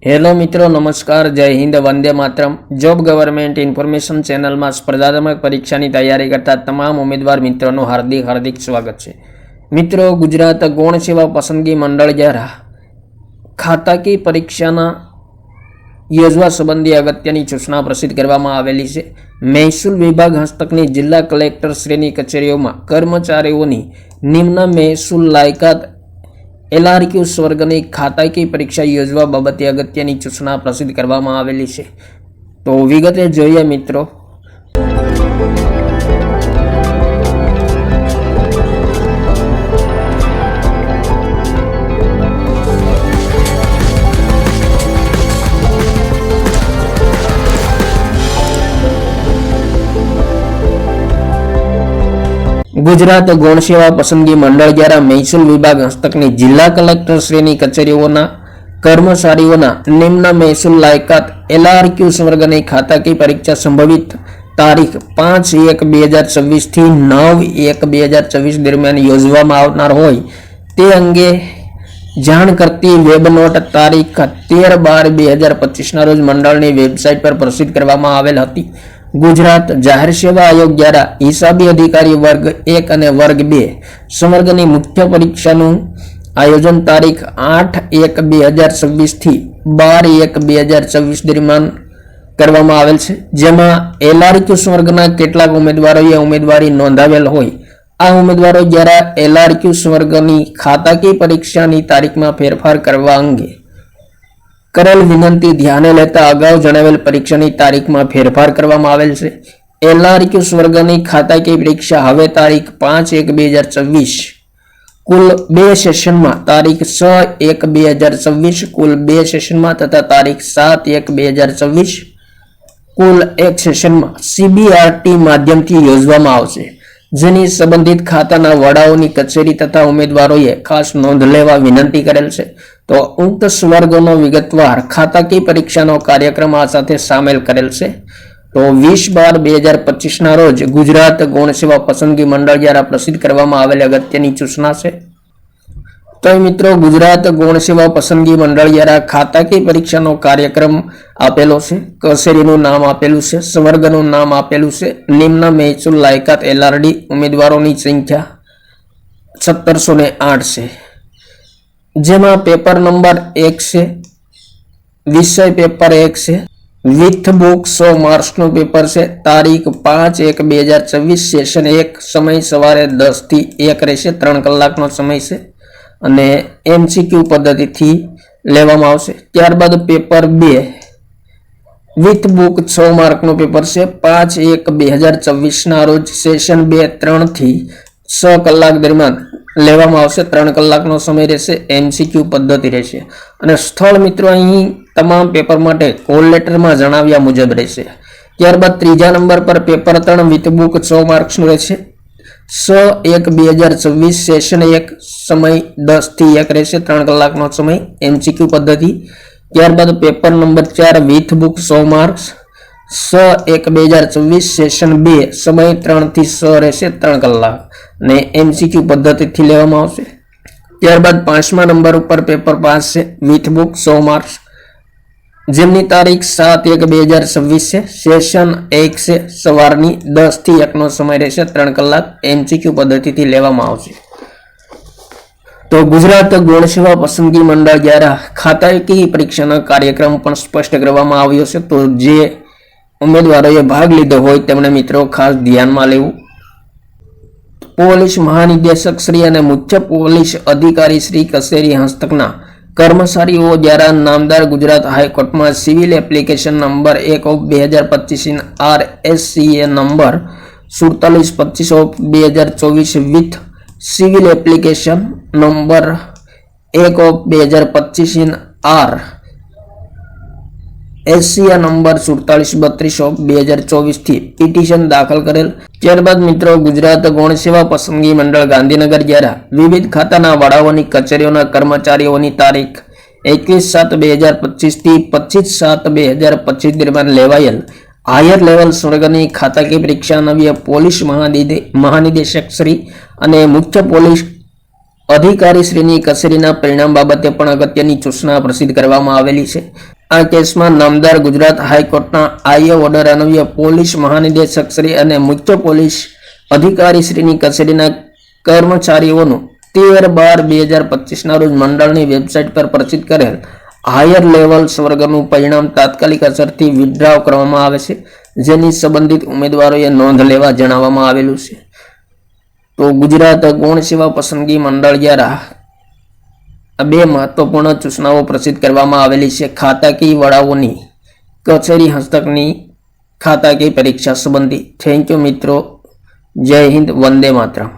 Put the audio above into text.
Hello मित्रों, नमस्कार, जय Hind, Vande Mataram. Job government information channel में स्पर्धात्मक परीक्षा की तैयारी करता तमाम उम्मीदवार मित्रों हार्दिक हार्दिक स्वागत है। मित्रों, गुजरात गौण सेवा पसंदगी मंडल द्वारा खाता की परीक्षा योजवा संबंधी अगत्यनी सूचना प्रसिद्ध करवामां आवेली छे। महसूल विभाग हस्तकनी जिला कलेक्टर श्रेणी कचेरीओं में कर्मचारीओं निम्न महसूल लायकात LRQ स्वर्गनी खाता की परीक्षा योजवा बाबते अगत्यनी सूचना प्रसिद्ध करवामां आवेली छे। तो विगते जोईए मित्रों। गुजरात गौण सेवा पसंदगी मंडल द्वारा महसूल विभाग हस्तकनी जिला कलेक्टर श्रेणी कचेरीओना कर्मचारीओना निम्न महसूल लायकात LRQ स्वर्गनी खाता की परीक्षा संभवित तारीख 5/1/2024 थी 9/1/2024 दरमियान योजवामां आवनार होय ते अंगे जाण करती वेब नोट तारीख 13/12/2025 ना रोज मंडळनी वेबसाइट पर प्रसिद्ध करवामां आवेल हती। गुजरात जाहिर सेवा आयोग द्वारा हिसाबी अधिकारी वर्ग 1 और वर्ग 2 संवर्गनी मुख्य परीक्षा आयोजन तारीख 8/1/2026 थी 12/1/2024 दरमियान करवामां आवेल छे, जेमां LRQ स्वर्गना केटलाक उम्मीदवारोए उम्मीदवारी नोंधावेल होय आ उम्मीदवारो द्वारा LRQ स्वर्गनी खाता की परीक्षानी तारीखमां फेरफार करवा अंगे करेल विनंती ध्याने लेता अगाऊ जणावेल परीक्षानी तारीखमां फेरफार करवामां आवेल छे। LRQ स्वर्गनी खाता की परीक्षा हवे तारीख 5/1/2024 कुल 2 सेशन में तारीख 6/1/2024 कुल 2 सेशन में तथा तारीख 7/1/2024 कुल 1 सेशन में CBRT माध्यम थी योजवामां आवशे, जेनी संबंधित खाताना वडाओनी कचेरी तथा उम्मीदवारोए खास नोंध लेवा विनंती करेल छे। तो उक्त स्वर्गोनो विगतवार खाता की परीक्षानो कार्यक्रम आ साथे सामेल करेल छे। तो 20/12/2025 ना रोज गुजरात गौण सेवा पसंदगी मंडल द्वारा प्रसिद्ध करवामां आवेल अगत्यनी सूचना छे। तो मित्रों, गुजरात गौण सेवा पसंदगी मंडल द्वारा खाता की परीक्षानो कार्यक्रम आपेलो छे, कचेरीनुं नाम आपेलुं छे, स्वर्गनुं नाम आपेलुं छे, निम्न महसूल लायकात LRD उम्मीदवारोनी संख्या 1708 छे, जेमां पेपर नंबर 1 छे, विषय पेपर 1 छे, with book 100 marks no paper छे, तारीख 5/1/2024 सेशन 1 समय सवारे 10 થી 1 रहेशे, 3 कलाकनो समय छे અને MCQ पद्धति थी लेवामां आवशे। त्यारबाद पेपर 2 विथ बुक 6 मार्क नो पेपर छे, 5/1/2024 ना रोज सेशन 2 3 થી 6 कलाक दरमियान लेवामां आवशे, 3 कलाकनो समय रहेशे, MCQ पद्धति रहेशे અને સ્થળ મિત્રો અહીં તમામ પેપર માટે કોલ લેટરમાં જણાવ્યા મુજબ રહેશે। ત્યારબાદ ત્રીજા નંબર પર પેપર 3 વિથ बुक 100 मार्क्स નું રહેશે, 6/1/2024 सेशन 1 समय 10 થી 1 રહેશે, 3 કલાકનો સમય, MCQ पद्धति। ત્યારબાદ paper number 4 with book 100 marks 6/1/2024 session 2 समय 3 થી 6 રહેશે, 3 કલાક ने MCQ पद्धति थी लेवामां आवशे। त्यारबाद 5मा नंबर पर पेपर 5 છે વિથ बुक 100 मार्क्स, જેમની તારીખ 7/1/2026 છે, સેશન 1 છે, સવારની 10 થી 1 નો સમય રહેશે, 3 કલાક, MCQ પદ્ધતિથી લેવામાં આવશે। તો ગુજરાત ગૌણ સેવા પસંદગી મંડળ દ્વારા ખાતા की પરીક્ષાનો કાર્યક્રમ પણ સ્પષ્ટ કરવામાં આવ્યો છે। તો જે ઉમેદવારોએ ભાગ લીધો હોય તેમણે મિત્રો ખાસ ધ્યાનમાં લેવું। પોલીસ મહાનિદેશક શ્રી અને મુખ્ય પોલીસ અધિકારી શ્રી કચેરી હસ્તકના कर्मचारीओ द्वारा नामदार गुजरात हाईकोर्ट में civil application number 1/2025 RSCA number 4725/2024 with civil application number 1/2025 RSCA number 4732/2024 थी पिटिशन दाखल करेल। त्यारबाद मित्रों, गुजरात गौण सेवा पसंदगी मंडल गांधीनगर द्वारा विविध खाताना वडाओनी कचेरीओना कर्मचारीओनी तारीख 21/7/2025 थी 25/7/2025 दरमियान लेवाયેલ हायर लेवल स्वर्गनी खाता की परीक्षा नवीय पोलीस महानिदेशक श्री અને મુખ્ય પોલીસ અધિકારીશ્રીની કચેરીના પરિણામ બાબતે પણ અગત્યની સૂચના પ્રસિદ્ધ કરવામાં આવેલી છે. આ કેસમાં નામદાર ગુજરાત હાઈકોર્ટના આય ઓર્ડર અન્વયે પોલીસ મહાનિદેશક શ્રી અને મુખ્ય પોલીસ અધિકારીશ્રીની કચેરીના કર્મચારીઓનું 13/12/2025 રોજ મંડળની વેબસાઇટ પર પ્રસિદ્ધ કરેલ હાયર લેવલ સ્વર્ગનું પરિણામ તાત્કાલિક અસરથી વિથડ્રોવ કરવામાં આવે છે, જેની સંબંધિત ઉમેદવારોએ નોંધ લેવા જણાવવામાં આવેલું છે. તો ગુજરાત ગૌણ સેવા પસંદગી મંડળ દ્વારા આ બે મહત્વપૂર્ણ સૂચનાઓ પ્રસિદ્ધ કરવામાં આવેલી છે ખાતાકીય વડાઓની કચેરી હસ્તકની ખાતાકીય પરીક્ષા સંબંધી. થેન્ક યુ મિત્રો. જય હિન્દ. વંદે માતરમ.